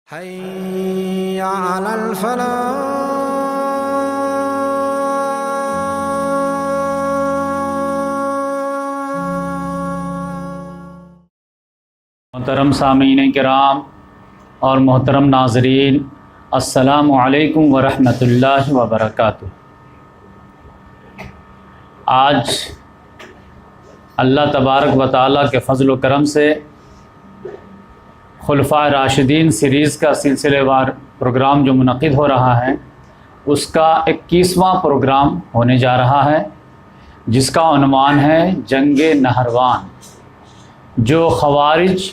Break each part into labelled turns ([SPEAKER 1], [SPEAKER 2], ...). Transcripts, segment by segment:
[SPEAKER 1] حي على الفلاح.
[SPEAKER 2] محترم سامعین کرام اور محترم ناظرین، السلام علیکم ورحمۃ اللہ وبرکاتہ۔ آج اللہ تبارک و تعالیٰ کے فضل و کرم سے خلفائے راشدین سیریز کا سلسلہ وار پروگرام جو منعقد ہو رہا ہے اس کا 21واں پروگرام ہونے جا رہا ہے، جس کا عنوان ہے جنگ نہروان، جو خوارج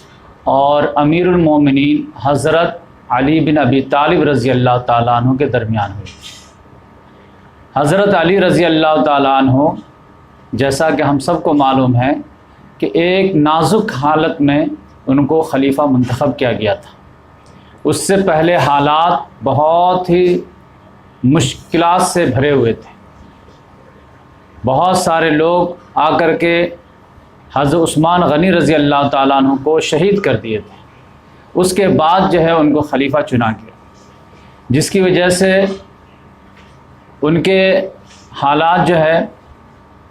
[SPEAKER 2] اور امیر المومنین حضرت علی بن ابی طالب رضی اللہ تعالیٰ عنہ کے درمیان ہوئی۔ حضرت علی رضی اللہ تعالیٰ عنہ، جیسا کہ ہم سب کو معلوم ہے کہ ایک نازک حالت میں ان کو خلیفہ منتخب کیا گیا تھا۔ اس سے پہلے حالات بہت ہی مشکلات سے بھرے ہوئے تھے۔ بہت سارے لوگ آ کر کے حضرت عثمان غنی رضی اللہ تعالیٰ عنہ کو شہید کر دیے تھے۔ اس کے بعد جو ہے ان کو خلیفہ چنا گیا، جس کی وجہ سے ان کے حالات جو ہے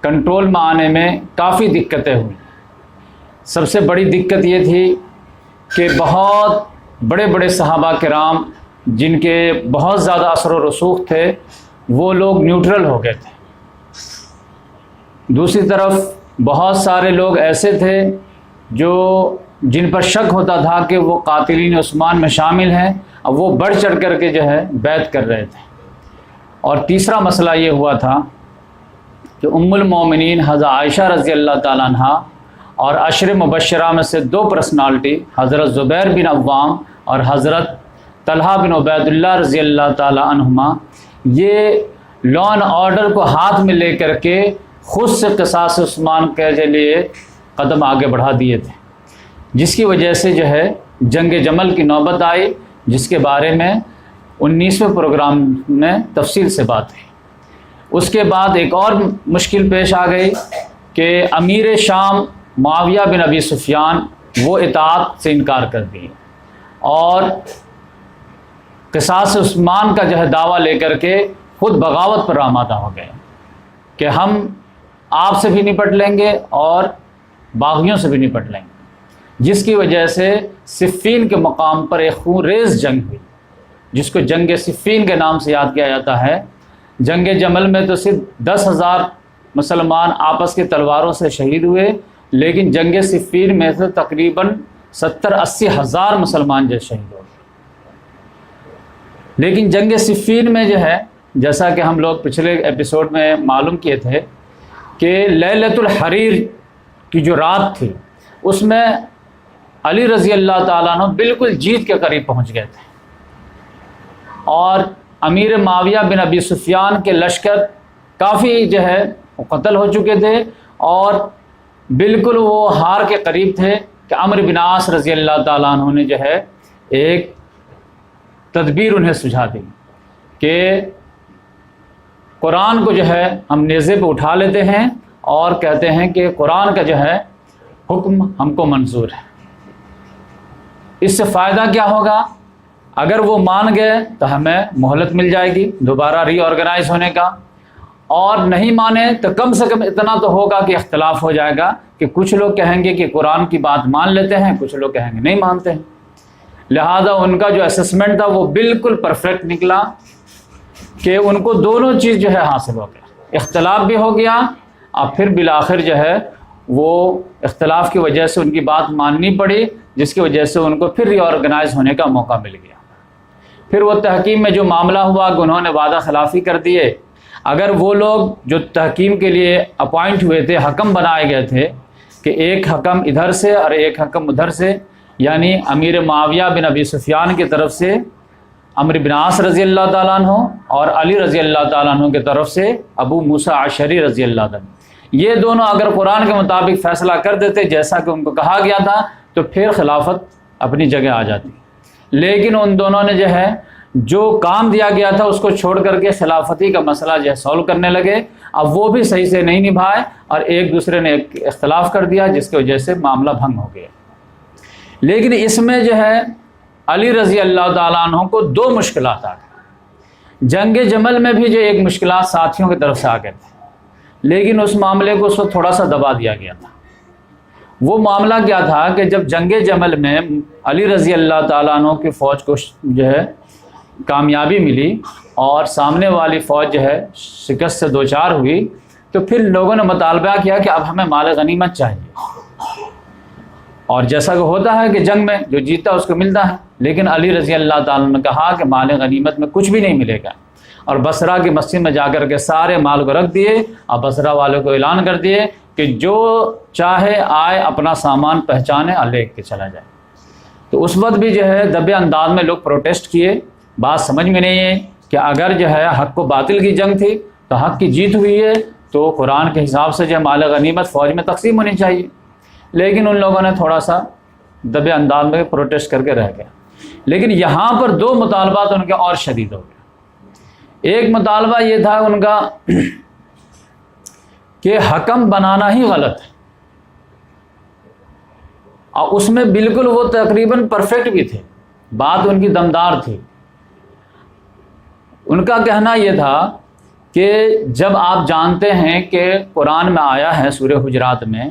[SPEAKER 2] کنٹرول میں آنے میں کافی دقتیں ہوئیں۔ سب سے بڑی دقت یہ تھی کہ بہت بڑے بڑے صحابہ کرام جن کے بہت زیادہ اثر و رسوخ تھے وہ لوگ نیوٹرل ہو گئے تھے۔ دوسری طرف بہت سارے لوگ ایسے تھے جن پر شک ہوتا تھا کہ وہ قاتلین عثمان میں شامل ہیں، اب وہ بڑھ چڑھ کر کے جو ہے بیعت کر رہے تھے۔ اور تیسرا مسئلہ یہ ہوا تھا کہ ام المومنین حضرت عائشہ رضی اللہ تعالیٰ عنہ اور عشر مبشرہ میں سے دو پرسنالٹی، حضرت زبیر بن عوام اور حضرت طلحہ بن عبید اللہ رضی اللہ تعالیٰ عنہما، یہ لا اینڈ آرڈر کو ہاتھ میں لے کر کے خود سے قصاص عثمان کے لیے قدم آگے بڑھا دیے تھے، جس کی وجہ سے جو ہے جنگ جمل کی نوبت آئی، جس کے بارے میں 19ویں پروگرام میں تفصیل سے بات ہے۔ اس کے بعد ایک اور مشکل پیش آ گئی کہ امیر شام معاویہ بن ابی سفیان وہ اطاعت سے انکار کر دیے اور قصاص عثمان کا جو ہے دعویٰ لے کر کے خود بغاوت پر آمادہ ہو گئے کہ ہم آپ سے بھی نپٹ لیں گے اور باغیوں سے بھی نپٹ لیں گے، جس کی وجہ سے صفین کے مقام پر ایک خون ریز جنگ ہوئی، جس کو جنگ صفین کے نام سے یاد کیا جاتا ہے۔ جنگ جمل میں تو صرف 10,000 مسلمان آپس کی تلواروں سے شہید ہوئے، لیکن جنگ صفین میں سے تقریباً 70-80 ہزار مسلمان جو شہید ہو گئے۔ لیکن جنگ صفین میں جو ہے، جیسا کہ ہم لوگ پچھلے ایپیسوڈ میں معلوم کیے تھے کہ لیلۃ الحریر کی جو رات تھی اس میں علی رضی اللہ تعالیٰ عنہ بالکل جیت کے قریب پہنچ گئے تھے، اور امیر معاویہ بن ابی سفیان کے لشکر کافی جو ہے قتل ہو چکے تھے، اور بالکل وہ ہار کے قریب تھے کہ عمرو بن عاص رضی اللہ تعالیٰ عنہ نے جو ہے ایک تدبیر انہیں سجھا دی کہ قرآن کو جو ہے ہم نیزے پہ اٹھا لیتے ہیں اور کہتے ہیں کہ قرآن کا جو ہے حکم ہم کو منظور ہے۔ اس سے فائدہ کیا ہوگا؟ اگر وہ مان گئے تو ہمیں مہلت مل جائے گی دوبارہ ری آرگنائز ہونے کا، اور نہیں مانے تو کم سے کم اتنا تو ہوگا کہ اختلاف ہو جائے گا کہ کچھ لوگ کہیں گے کہ قرآن کی بات مان لیتے ہیں، کچھ لوگ کہیں گے نہیں مانتے ہیں۔ لہذا ان کا جو اسسمنٹ تھا وہ بالکل پرفیکٹ نکلا کہ ان کو دونوں چیز جو ہے حاصل ہو گیا، اختلاف بھی ہو گیا، اور پھر بالآخر جو ہے وہ اختلاف کی وجہ سے ان کی بات ماننی پڑی، جس کی وجہ سے ان کو پھر ری آرگنائز ہونے کا موقع مل گیا۔ پھر وہ تحکیم میں جو معاملہ ہوا کہ انہوں نے وعدہ خلافی کر دیے۔ اگر وہ لوگ جو تحکیم کے لیے اپوائنٹ ہوئے تھے، حکم بنائے گئے تھے کہ ایک حکم ادھر سے اور ایک حکم ادھر سے، یعنی امیر معاویہ بن ابی سفیان کی طرف سے عمرو بن عاص رضی اللہ تعالیٰ عنہ اور علی رضی اللہ تعالیٰ عنہ کی طرف سے ابو موسیٰ اشعری رضی اللہ تعالیٰ عنہ، یہ دونوں اگر قرآن کے مطابق فیصلہ کر دیتے جیسا کہ ان کو کہا گیا تھا تو پھر خلافت اپنی جگہ آ جاتی۔ لیکن ان دونوں نے جو ہے جو کام دیا گیا تھا اس کو چھوڑ کر کے خلافتی کا مسئلہ جو ہے سولو کرنے لگے۔ اب وہ بھی صحیح سے نہیں نبھائے اور ایک دوسرے نے اختلاف کر دیا، جس کی وجہ سے معاملہ بھنگ ہو گیا۔ لیکن اس میں جو ہے علی رضی اللہ تعالیٰ عنہ کو 2 مشکلات آ گئی۔ جنگ جمل میں بھی جو ایک مشکلات ساتھیوں کی طرف سے آ گئے تھے، لیکن اس معاملے کو اس وقت تھوڑا سا دبا دیا گیا تھا۔ وہ معاملہ کیا تھا کہ جب جنگ جمل میں علی رضی اللہ تعالیٰ عنہ کی فوج کو جو ہے کامیابی ملی اور سامنے والی فوج جو ہے شکست سے دوچار ہوئی، تو پھر لوگوں نے مطالبہ کیا کہ اب ہمیں مال غنیمت چاہیے، اور جیسا کہ ہوتا ہے کہ جنگ میں جو جیتا اس کو ملتا ہے، لیکن علی رضی اللہ تعالیٰ نے کہا کہ مال غنیمت میں کچھ بھی نہیں ملے گا، اور بصرہ کی مسجد میں جا کر کے سارے مال کو رکھ دیے اور بصرہ والوں کو اعلان کر دیے کہ جو چاہے آئے اپنا سامان پہچانے اور لے کے چلا جائے۔ تو اس وقت بھی جو ہے دبے انداز میں لوگ پروٹیسٹ کیے۔ بات سمجھ میں نہیں ہے کہ اگر جو ہے حق و باطل کی جنگ تھی تو حق کی جیت ہوئی ہے تو قرآن کے حساب سے جو ہے مال غنیمت فوج میں تقسیم ہونی چاہیے، لیکن ان لوگوں نے تھوڑا سا دبے انداز میں پروٹیسٹ کر کے رہ گیا۔ لیکن یہاں پر 2 مطالبات ان کے اور شدید ہو گئے۔ ایک مطالبہ یہ تھا ان کا کہ حکم بنانا ہی غلط ہے، اور اس میں بالکل وہ تقریباً پرفیکٹ بھی تھے، بات ان کی دمدار تھی۔ ان کا کہنا یہ تھا کہ جب آپ جانتے ہیں کہ قرآن میں آیا ہے سورہ حجرات میں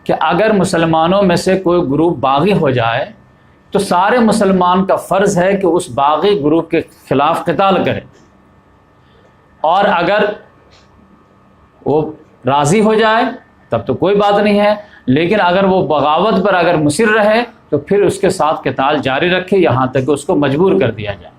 [SPEAKER 2] کہ اگر مسلمانوں میں سے کوئی گروپ باغی ہو جائے تو سارے مسلمان کا فرض ہے کہ اس باغی گروپ کے خلاف قتال کرے، اور اگر وہ راضی ہو جائے تب تو کوئی بات نہیں ہے، لیکن اگر وہ بغاوت پر اگر مصر رہے تو پھر اس کے ساتھ قتال جاری رکھے یہاں تک کہ اس کو مجبور کر دیا جائے۔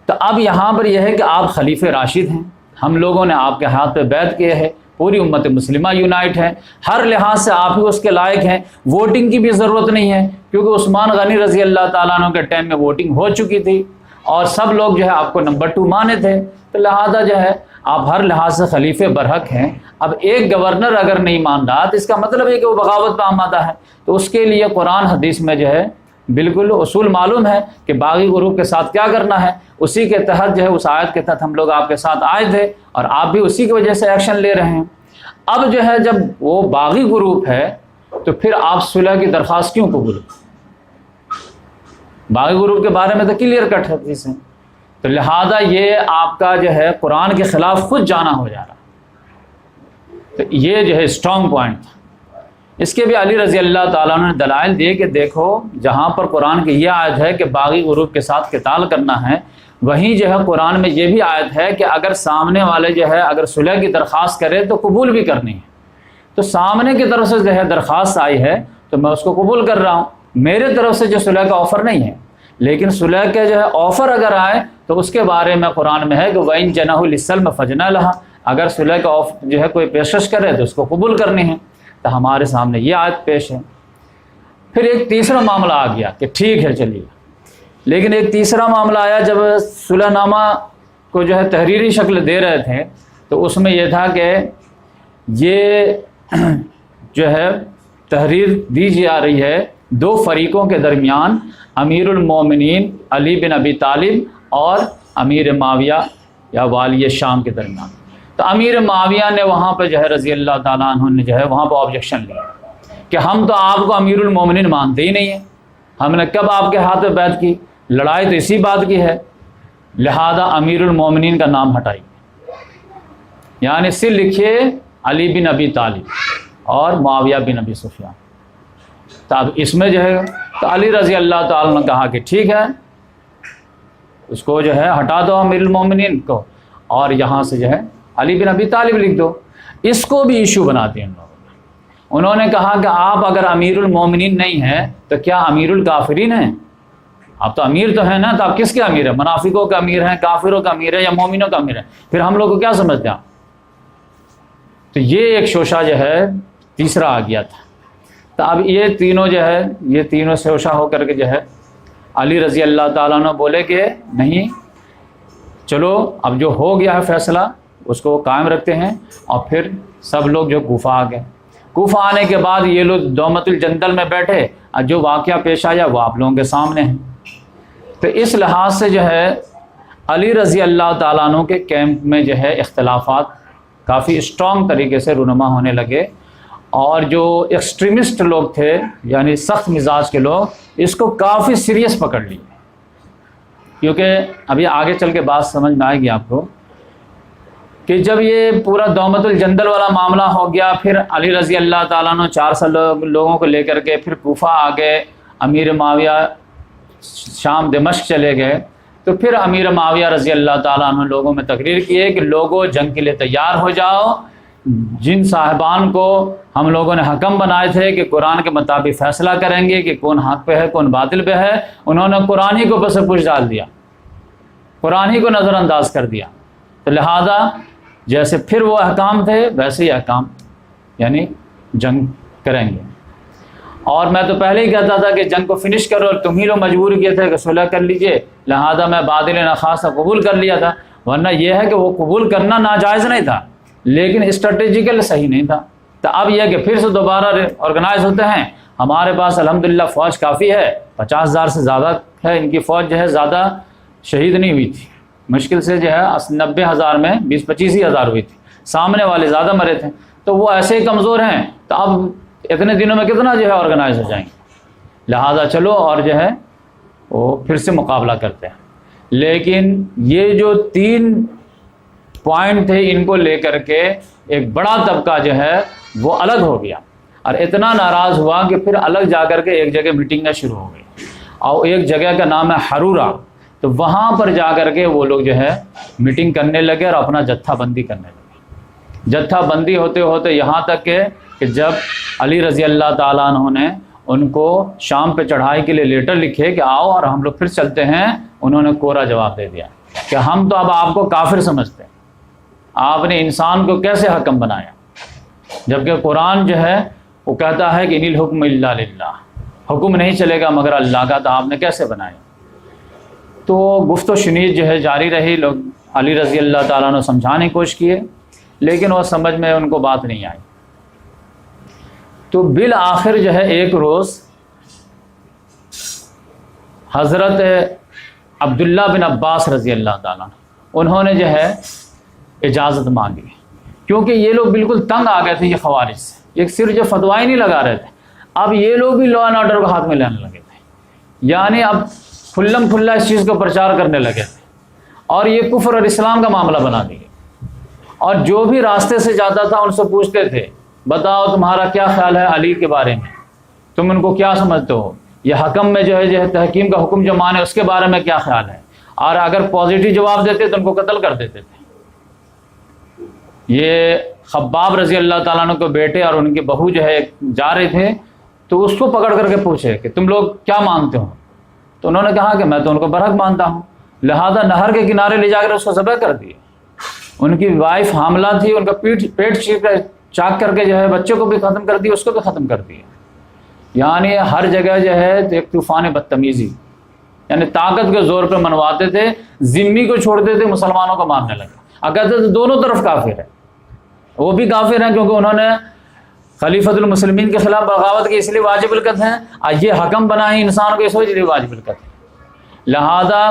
[SPEAKER 2] تو اب یہاں پر یہ ہے کہ آپ خلیفہ راشد ہیں، ہم لوگوں نے آپ کے ہاتھ پہ بیعت کیے ہے، پوری امت مسلمہ یونائٹ ہے، ہر لحاظ سے آپ ہی اس کے لائق ہیں، ووٹنگ کی بھی ضرورت نہیں ہے کیونکہ عثمان غنی رضی اللہ تعالیٰ عنہ کے ٹائم میں ووٹنگ ہو چکی تھی اور سب لوگ جو ہے آپ کو نمبر 2 مانے تھے، تو لہذا جو ہے آپ ہر لحاظ سے خلیفہ برحق ہیں۔ اب ایک گورنر اگر نہیں مان رہا تو اس کا مطلب ہے کہ وہ بغاوت پہ آمادہ ہے، تو اس کے لیے قرآن حدیث میں جو ہے بالکل اصول معلوم ہے کہ باغی گروپ کے ساتھ کیا کرنا ہے، اسی کے تحت جو ہے اس آیت کے تحت ہم لوگ آپ کے ساتھ آئے تھے اور آپ بھی اسی کی وجہ سے ایکشن لے رہے ہیں۔ اب جو ہے جب وہ باغی گروپ ہے تو پھر آپ صلح کی درخواست کیوں قبول؟ باغی گروپ کے بارے میں تو کلیئر کٹ ہے چیزیں، تو لہذا یہ آپ کا جو ہے قرآن کے خلاف خود جانا ہو جا رہا، تو یہ جو ہے اسٹرانگ پوائنٹ تھا۔ اس کے بھی علی رضی اللہ تعالیٰ نے دلائل دیے کہ دیکھو جہاں پر قرآن کی یہ آیت ہے کہ باغی گروپ کے ساتھ قتال کرنا ہے، وہیں جو ہے قرآن میں یہ بھی آیت ہے کہ اگر سامنے والے جو ہے اگر صلح کی درخواست کرے تو قبول بھی کرنی ہے، تو سامنے کی طرف سے جو ہے درخواست آئی ہے تو میں اس کو قبول کر رہا ہوں، میرے طرف سے جو صلح کا آفر نہیں ہے، لیکن صلح کے جو ہے آفر اگر آئے تو اس کے بارے میں قرآن میں ہے کہ وَإِن جَنَحُوا لِلسَّلْمِ فَاجْنَحْ لَهَا، اگر صلح کا آفر جو ہے کوئی پیشکش کرے تو اس کو قبول کرنی ہے، تو ہمارے سامنے یہ آیت پیش ہے۔ پھر ایک تیسرا معاملہ آ گیا کہ ٹھیک ہے چلیے، لیکن ایک تیسرا معاملہ آیا جب صلح نامہ کو جو ہے تحریری شکل دے رہے تھے تو اس میں یہ تھا کہ یہ جو ہے تحریر دی جا رہی ہے 2 فریقوں کے درمیان، امیر المومنین علی بن ابی طالب اور امیر معاویہ یا والی شام کے درمیان۔ تو امیر معاویہ نے وہاں پہ جو ہے رضی اللہ تعالیٰ عنہ نے جو ہے وہاں پہ آبجیکشن لیا کہ ہم تو آپ کو امیر المومنین مانتے ہی نہیں ہیں، ہم نے کب آپ کے ہاتھ پہ بیعت کی، لڑائی تو اسی بات کی ہے، لہذا امیر المومنین کا نام ہٹائیے، یعنی صرف لکھیے علی بن ابی طالب اور معاویہ بن ابی سفیان۔ تو اب اس میں جو ہے تو علی رضی اللہ تعالیٰ نے کہا کہ ٹھیک ہے اس کو جو ہے ہٹا دو امیر المومنین کو اور یہاں سے جو ہے علی بن ابی طالب لکھ دو۔ اس کو بھی ایشو بناتے ہیں لوگوں نے، انہوں نے کہا کہ آپ اگر امیر المومنین نہیں ہیں تو کیا امیر الکافرین ہیں؟ آپ تو امیر تو ہیں نا، تو آپ کس کے امیر ہیں؟ منافقوں کا امیر ہیں، کافروں کا امیر ہے یا مومنوں کا امیر ہے؟ پھر ہم لوگ کو کیا سمجھتے ہیں؟ تو یہ ایک شوشہ جو ہے تیسرا آ گیا تھا۔ تو اب یہ تینوں جو ہے یہ تینوں شوشہ ہو کر کے جو ہے علی رضی اللہ تعالیٰ نے بولے کہ نہیں چلو اب جو ہو گیا ہے فیصلہ اس کو قائم رکھتے ہیں، اور پھر سب لوگ جو کوفہ آ گئے۔ کوفہ آنے کے بعد یہ لوگ دومت الجندل میں بیٹھے اور جو واقعہ پیش آیا وہ آپ لوگوں کے سامنے ہے۔ تو اس لحاظ سے جو ہے علی رضی اللہ تعالیٰ عنہ کے کیمپ میں جو ہے اختلافات کافی اسٹرانگ طریقے سے رونما ہونے لگے، اور جو ایکسٹریمسٹ لوگ تھے یعنی سخت مزاج کے لوگ اس کو کافی سیریس پکڑ لیے، کیونکہ ابھی آگے چل کے بات سمجھ میں آئے گی آپ کو کہ جب یہ پورا دومت الجندل والا معاملہ ہو گیا، پھر علی رضی اللہ تعالیٰ عنہ 400 لوگوں کو لے کر کے پھر کوفہ آ گئے، امیر معاویہ شام دمشق چلے گئے، تو پھر امیر معاویہ رضی اللہ تعالیٰ عنہ لوگوں میں تقریر کیے کہ لوگوں جنگ کے لیے تیار ہو جاؤ، جن صاحبان کو ہم لوگوں نے حکم بنائے تھے کہ قرآن کے مطابق فیصلہ کریں گے کہ کون حق پہ ہے کون باطل پہ ہے، انہوں نے قرآن ہی کو پس پوچھ ڈال دیا، قرآن ہی کو نظر انداز کر دیا، تو لہذا جیسے پھر وہ احکام تھے ویسے ہی احکام یعنی جنگ کریں گے۔ اور میں تو پہلے ہی کہتا تھا کہ جنگ کو فنش کرو، اور تم ہی لوگ مجبور کیے تھے کہ صلح کر لیجئے، لہذا میں بادل نخاصہ قبول کر لیا تھا، ورنہ یہ ہے کہ وہ قبول کرنا ناجائز نہیں تھا لیکن اسٹریٹجیکل صحیح نہیں تھا۔ تو اب یہ کہ پھر سے دوبارہ آرگنائز ہوتے ہیں، ہمارے پاس الحمدللہ فوج کافی ہے، 50,000 سے زیادہ ہے، ان کی فوج جو ہے زیادہ شہید نہیں ہوئی تھی، مشکل سے جو ہے 90,000 میں 20-25 ہزار ہوئی تھی، سامنے والے زیادہ مرے تھے، تو وہ ایسے ہی کمزور ہیں، تو اب اتنے دنوں میں کتنا جو ہے آرگنائز ہو جائیں گے، لہذا چلو اور جو ہے وہ پھر سے مقابلہ کرتے ہیں۔ لیکن یہ جو 3 پوائنٹ تھے ان کو لے کر کے ایک بڑا طبقہ جو ہے وہ الگ ہو گیا، اور اتنا ناراض ہوا کہ پھر الگ جا کر کے ایک جگہ میٹنگیں شروع ہو گئی، اور ایک جگہ کا نام ہے حرورہ، تو وہاں پر جا کر کے وہ لوگ جو ہے میٹنگ کرنے لگے اور اپنا جتھا بندی کرنے لگے، جتھا بندی ہوتے ہوتے یہاں تک کہ جب علی رضی اللہ تعالیٰ عنہ نے ان کو شام پہ چڑھائی کے لیے لیٹر لکھے کہ آؤ اور ہم لوگ پھر چلتے ہیں، انہوں نے کورا جواب دے دیا کہ ہم تو اب آپ کو کافر سمجھتے ہیں، آپ نے انسان کو کیسے حکم بنایا، جبکہ قرآن جو ہے وہ کہتا ہے کہ ان الحکم الا للہ، حکم نہیں چلے گا مگر اللہ کا، تو آپ نے کیسے بنایا؟ تو گفت و شنید جو ہے جاری رہی، لوگ علی رضی اللہ تعالیٰ نے سمجھانے کی کوشش کیے لیکن وہ سمجھ میں ان کو بات نہیں آئی، تو بالآخر جو ہے ایک روز حضرت عبداللہ بن عباس رضی اللہ تعالیٰ انہوں نے جو ہے اجازت مانگی، کیونکہ یہ لوگ بالکل تنگ آ گئے تھے یہ خوارج سے، ایک صرف جو فتوائیں نہیں لگا رہے تھے، اب یہ لوگ بھی لا اینڈ آرڈر کو ہاتھ میں لینے لگے تھے، یعنی اب کھلم کھلا اس چیز کو پرچار کرنے لگے تھے، اور یہ کفر اور اسلام کا معاملہ بنا دیے، اور جو بھی راستے سے جاتا تھا ان سے پوچھتے تھے بتاؤ تمہارا کیا خیال ہے علی کے بارے میں، تم ان کو کیا سمجھتے ہو، یہ حکم میں جو ہے تحکیم کا حکم جو مانے اس کے بارے میں کیا خیال ہے، اور اگر پازیٹیو جواب دیتے تو ان کو قتل کر دیتے تھے۔ یہ خباب رضی اللہ تعالیٰ عنہ کو بیٹے اور ان کی بہو جو ہے جا رہے تھے، تو اس کو پکڑ کر کے پوچھے کہ تم لوگ کیا مانتے ہو، تو انہوں نے کہا کہ میں تو ان کو برحق مانتا ہوں، لہذا نہر کے کنارے لے جا کر اس کو ذبح کر دیے۔ ان کی وائف حاملہ تھی، ان کا پیٹ چاک کر کے جو ہے بچوں کو بھی ختم کر دیا، اس کو بھی ختم کر دیا، یعنی ہر جگہ جو ہے ایک طوفان بدتمیزی، یعنی طاقت کے زور پہ منواتے تھے، ذمی کو چھوڑتے تھے، مسلمانوں کو مارنے لگے، کہتے تھے دونوں طرف کافر ہے، وہ بھی کافر ہیں کیونکہ انہوں نے خلیفۃ المسلمین کے خلاف بغاوت کی اس لیے واجب القتل ہیں، اور یہ حکم بنا ہے انسان کو اس وجہ سے واجب القتل ہے، لہذا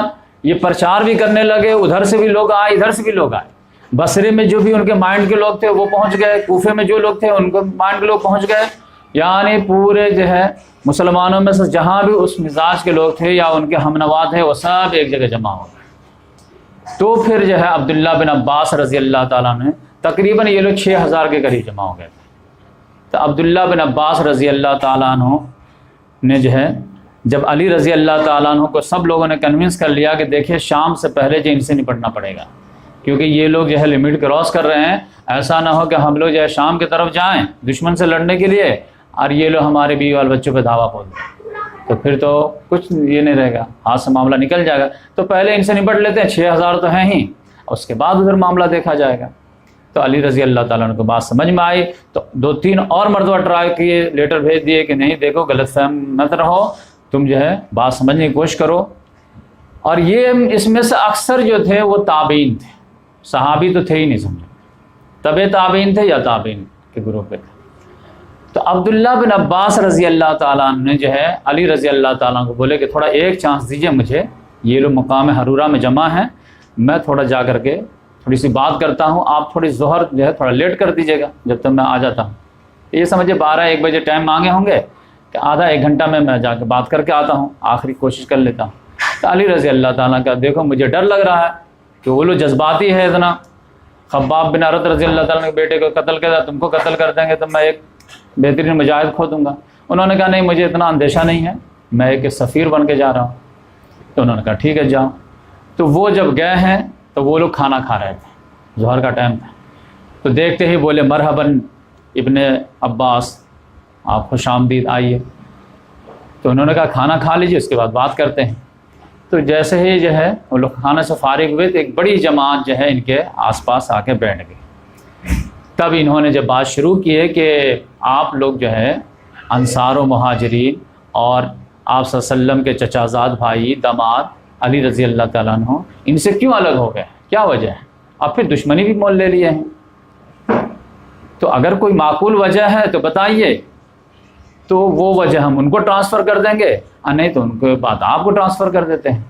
[SPEAKER 2] یہ پرچار بھی کرنے لگے، ادھر سے بھی لوگ آئے ادھر سے بھی لوگ آئے، بصرے میں جو بھی ان کے مائنڈ کے لوگ تھے وہ پہنچ گئے، کوفے میں جو لوگ تھے ان کے مائنڈ کے لوگ پہنچ گئے، یعنی پورے جو ہے مسلمانوں میں سے جہاں بھی اس مزاج کے لوگ تھے یا ان کے ہم نوا تھے وہ سب ایک جگہ جمع ہو گئے۔ تو پھر جو ہے عبداللہ بن عباس رضی اللہ تعالیٰ نے تقریباً یہ لوگ 6,000 کے قریب جمع ہو گئے تھے، تو عبداللہ بن عباس رضی اللہ تعالیٰ عنہ نے جو ہے جب علی رضی اللہ تعالیٰ عنہ کو سب لوگوں نے کنونس کر لیا کہ دیکھیے شام سے پہلے جو ان سے نپٹنا پڑے گا، کیونکہ یہ لوگ جو ہے لمٹ کراس کر رہے ہیں، ایسا نہ ہو کہ ہم لوگ جو ہے شام کی طرف جائیں دشمن سے لڑنے کے لیے اور یہ لوگ ہمارے بیوی وال بچوں پہ دھاوا بول دیں، تو پھر تو کچھ یہ نہیں رہے گا، ہاتھ سے معاملہ نکل جائے گا، تو پہلے ان سے نپٹ لیتے ہیں، 6,000 تو ہیں ہی، اس کے بعد ادھر معاملہ دیکھا جائے گا۔ تو علی رضی اللہ تعالیٰ عنہ کو بات سمجھ میں آئی، تو 2-3 اور مرتبہ ٹرائی کیے، لیٹر بھیج دیے کہ نہیں دیکھو غلط فہم مت رہو، تم جو ہے بات سمجھنے کی کوشش کرو۔ اور یہ اس میں سے اکثر جو تھے وہ تابعین تھے، صحابی تو تھے ہی نہیں، سمجھو تبع تابعین تھے یا تابعین کے گروپ پہ تھے۔ تو عبداللہ بن عباس رضی اللہ تعالیٰ عنہ نے جو ہے علی رضی اللہ تعالیٰ عنہ کو بولے کہ تھوڑا ایک چانس دیجیے مجھے، یہ لوگ مقام حرورہ میں جمع ہیں، میں تھوڑا جا کر کے تھوڑی سی بات کرتا ہوں، آپ تھوڑی ظہر جو ہے تھوڑا لیٹ کر دیجیے گا جب تک میں آ جاتا ہوں، یہ سمجھے 12-1 بجے ٹائم مانگے ہوں گے کہ آدھا 1 گھنٹہ میں جا کے بات کر کے آتا ہوں، آخری کوشش کر لیتا ہوں. تو علی رضی اللہ تعالیٰ کا دیکھو مجھے ڈر لگ رہا ہے کہ وہ لوگ جذباتی ہے اتنا. خباب بن عرت رضی اللہ تعالیٰ کے بیٹے کو قتل کر تم کو قتل کر دیں گے تو میں ایک بہترین مجاہد کھو دوں گا. انہوں نے کہا نہیں مجھے اتنا اندیشہ نہیں ہے، میں ایک سفیر بن کے جا رہا ہوں. تو انہوں نے کہا ٹھیک ہے جاؤ. تو وہ جب گئے ہیں تو وہ لوگ کھانا کھا رہے تھے، ظہر کا ٹائم تھا. تو دیکھتے ہی بولے مرحباً ابن عباس، آپ خوش آمدید آئیے. تو انہوں نے کہا کھانا کھا لیجیے اس کے بعد بات کرتے ہیں. تو جیسے ہی جو ہے وہ لوگ کھانے سے فارغ ہوئے تو ایک بڑی جماعت جو ہے ان کے آس پاس آ کے بیٹھ گئی. تب انہوں نے جب بات شروع کی ہے کہ آپ لوگ جو ہے انصار و مہاجرین اور آپ صلی اللہ علیہ وسلم کے چچا زاد بھائی داماد علی رضی اللہ تعالیٰ عنہ ان سے کیوں الگ ہو گئے، کیا وجہ ہے؟ اب پھر دشمنی بھی مول لے لیے ہیں. تو اگر کوئی معقول وجہ ہے تو بتائیے، تو وہ وجہ ہم ان کو ٹرانسفر کر دیں گے، نہیں تو ان کو بات آپ کو ٹرانسفر کر دیتے ہیں.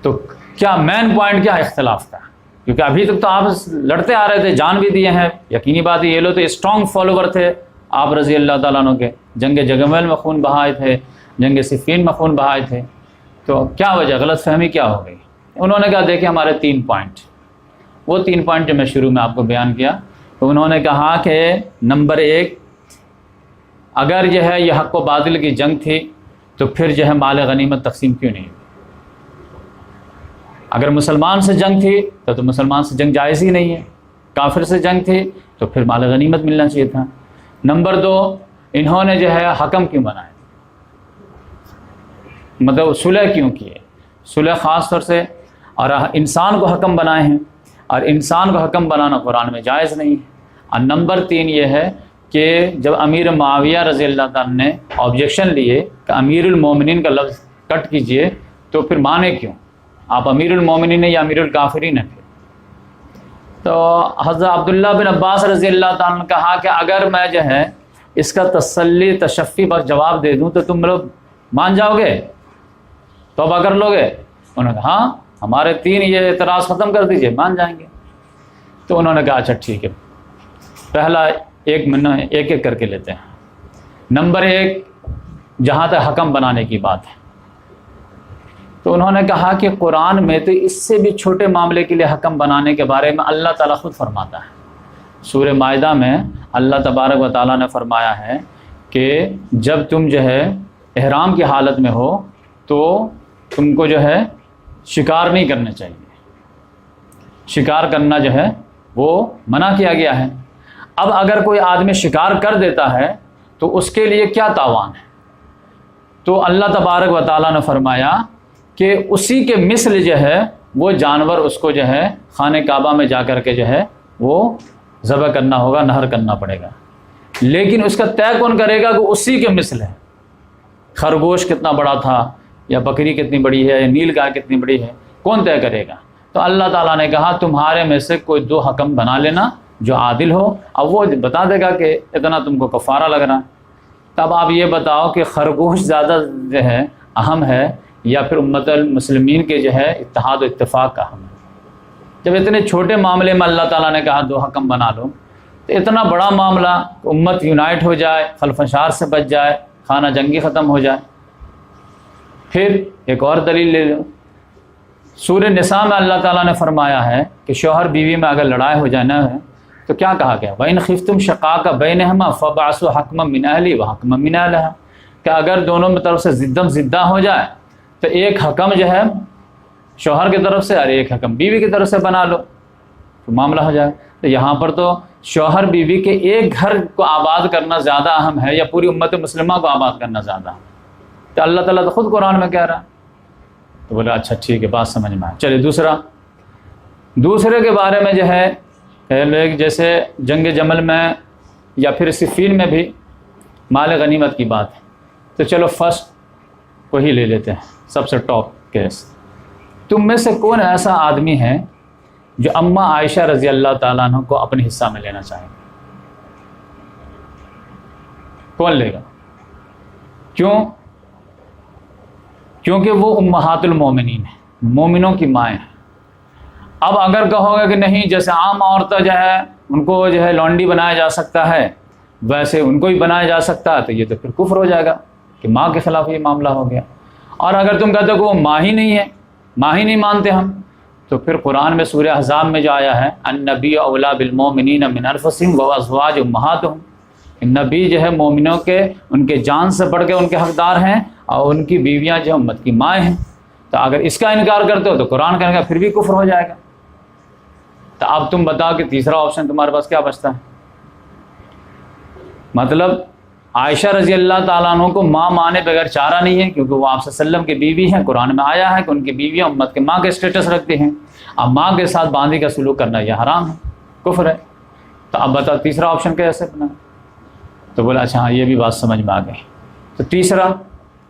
[SPEAKER 2] تو کیا مین پوائنٹ کیا ہے اختلاف کا؟ کیونکہ ابھی تک تو آپ لڑتے آ رہے تھے، جان بھی دیے ہیں. یقینی بات ہے یہ لوگ تو اسٹرانگ فالوور تھے آپ رضی اللہ تعالیٰ عنہ کے، جنگ جگمل میں خون بہائے تھے، جنگ صفین میں خون بہائے تھے. تو کیا وجہ، غلط فہمی کیا ہو گئی؟ انہوں نے کہا دیکھیں ہمارے 3 پوائنٹ، وہ 3 پوائنٹ جو میں شروع میں آپ کو بیان کیا. تو انہوں نے کہا کہ نمبر 1، اگر جو ہے یہ حق و باطل کی جنگ تھی تو پھر جو ہے مال غنیمت تقسیم کیوں نہیں ہوئی؟ اگر مسلمان سے جنگ تھی تو مسلمان سے جنگ جائز ہی نہیں ہے. کافر سے جنگ تھی تو پھر مال غنیمت ملنا چاہیے تھا. نمبر 2، انہوں نے جو ہے حکم کیوں بنائے، مطلب صلح کیوں کیے؟ صلح خاص طور سے، اور انسان کو حکم بنائے ہیں، اور انسان کو حکم بنانا قرآن میں جائز نہیں ہے. اور نمبر 3 یہ ہے کہ جب امیر معاویہ رضی اللہ تعالیٰ نے آبجیکشن لیے کہ امیر المومنین کا لفظ کٹ کیجئے، تو پھر مانے کیوں؟ آپ امیر المومنین یا امیر الکافرین ہیں؟ تو حضرت عبداللہ بن عباس رضی اللہ تعالیٰ نے کہا کہ اگر میں جو ہے اس کا تسلی تشفی بخش جواب دے دوں تو تم لوگ مان جاؤ گے، توبہ کر لو گے؟ انہوں نے کہا ہاں ہمارے 3 یہ اعتراض ختم کر دیجئے، مان جائیں گے. تو انہوں نے کہا اچھا ٹھیک ہے، پہلا ایک کر کے لیتے ہیں. نمبر 1، جہاں تک حکم بنانے کی بات ہے، تو انہوں نے کہا کہ قرآن میں تو اس سے بھی چھوٹے معاملے کے لیے حکم بنانے کے بارے میں اللہ تعالیٰ خود فرماتا ہے. سورہ مائدہ میں اللہ تبارک و تعالیٰ نے فرمایا ہے کہ جب تم جو ہے احرام کی حالت میں ہو تو تم کو جو ہے شکار نہیں کرنا چاہیے. شکار کرنا جو ہے وہ منع کیا گیا ہے. اب اگر کوئی آدمی شکار کر دیتا ہے تو اس کے لیے کیا تاوان ہے؟ تو اللہ تبارک و تعالیٰ نے فرمایا کہ اسی کے مثل جو ہے وہ جانور اس کو جو ہے خانہ کعبہ میں جا کر کے جو ہے وہ ذبح کرنا ہوگا، نہر کرنا پڑے گا. لیکن اس کا طے کون کرے گا کہ اسی کے مثل ہے؟ خرگوش کتنا بڑا تھا، یا بکری کتنی بڑی ہے، یا نیل گائے کتنی بڑی ہے، کون طے کرے گا؟ تو اللہ تعالیٰ نے کہا تمہارے میں سے کوئی 2 حکم بنا لینا جو عادل ہو. اب وہ بتا دے گا کہ اتنا تم کو کفارہ لگ رہا ہے. تب آپ یہ بتاؤ کہ خرگوش زیادہ جو ہے اہم ہے یا پھر امت المسلمین کے جو ہے اتحاد و اتفاق کا اہم ہے؟ جب اتنے چھوٹے معاملے میں اللہ تعالیٰ نے کہا 2 حکم بنا لو، تو اتنا بڑا معاملہ امت یونائٹ ہو جائے، خلفشار سے بچ جائے، خانہ جنگی ختم ہو جائے. پھر ایک اور دلیل لے لو، سورہ نساء میں اللہ تعالیٰ نے فرمایا ہے کہ شوہر بیوی میں اگر لڑائی ہو جائے نا ہے تو کیا کہا گیا؟ وَإِنْ خِفْتُمْ شَقَاقَ بَيْنِهُمَا فَابْعَثُوا حَكْمًا مِنْ أَهْلِهِ وَحَكْمًا مِنْ أَهْلِهَا، کہ اگر دونوں کی طرف سے زدہ ہو جائے تو ایک حکم جو ہے شوہر کی طرف سے اور ایک حکم بیوی کی طرف سے بنا لو تو معاملہ ہو جائے. تو یہاں پر تو شوہر بیوی کے ایک گھر کو آباد کرنا زیادہ اہم ہے یا پوری امت مسلمہ کو آباد کرنا زیادہ اہم ہے؟ تو اللہ تعالیٰ تو خود قرآن میں کہہ رہا ہے. تو بولا اچھا ٹھیک ہے، بات سمجھ میں آئے. چلیے دوسرے کے بارے میں جو ہے جیسے جنگ جمل میں یا پھر صفین میں بھی مال غنیمت کی بات ہے. تو چلو فرسٹ وہی لے لیتے ہیں، سب سے ٹاپ کیس. تم میں سے کون ایسا آدمی ہے جو اماں عائشہ رضی اللہ تعالیٰ عنہ کو اپنے حصہ میں لینا چاہے گا؟ کون لے گا؟ کیونکہ وہ امہات المومنین ہیں، مومنوں کی مائیں ہیں. اب اگر کہو گے کہ نہیں جیسے عام عورتیں جو ہے ان کو جو ہے لونڈی بنایا جا سکتا ہے ویسے ان کو بھی بنایا جا سکتا ہے، تو یہ تو پھر کفر ہو جائے گا کہ ماں کے خلاف یہ معاملہ ہو گیا۔ اور اگر تم کہتے ہو کہ وہ ماں ہی نہیں ہے، ماں ہی نہیں مانتے ہم، تو پھر قرآن میں سورہ احزاب میں جو آیا ہے النبی اولیٰ بالمؤمنین من انفسہم وازواج امہاتہم، نبی جو ہے مومنوں کے ان کے جان سے بڑھ کے ان کے حقدار ہیں، اور ان کی بیویاں جو امت کی مائیں ہیں۔ تو اگر اس کا انکار کرتے ہو تو قرآن کہنے کا پھر بھی کفر ہو جائے گا۔ تو اب تم بتاؤ کہ تیسرا آپشن تمہارے پاس کیا بچتا ہے؟ مطلب عائشہ رضی اللہ تعالیٰ عنہ کو ماں مانے بغیر چارہ نہیں ہے، کیونکہ وہ آپ صلی اللہ علیہ وسلم کی بیوی ہیں، قرآن میں آیا ہے کہ ان کی بیویاں امت کے ماں کے اسٹیٹس رکھتی ہیں، اب ماں کے ساتھ باندھی کا سلوک کرنا یہ حرام ہے، کفر ہے۔ تو اب بتاؤ تیسرا آپشن کیسے بنا؟ تو بولا اچھا ہاں یہ بھی بات سمجھ میں آ گئی۔ تو تیسرا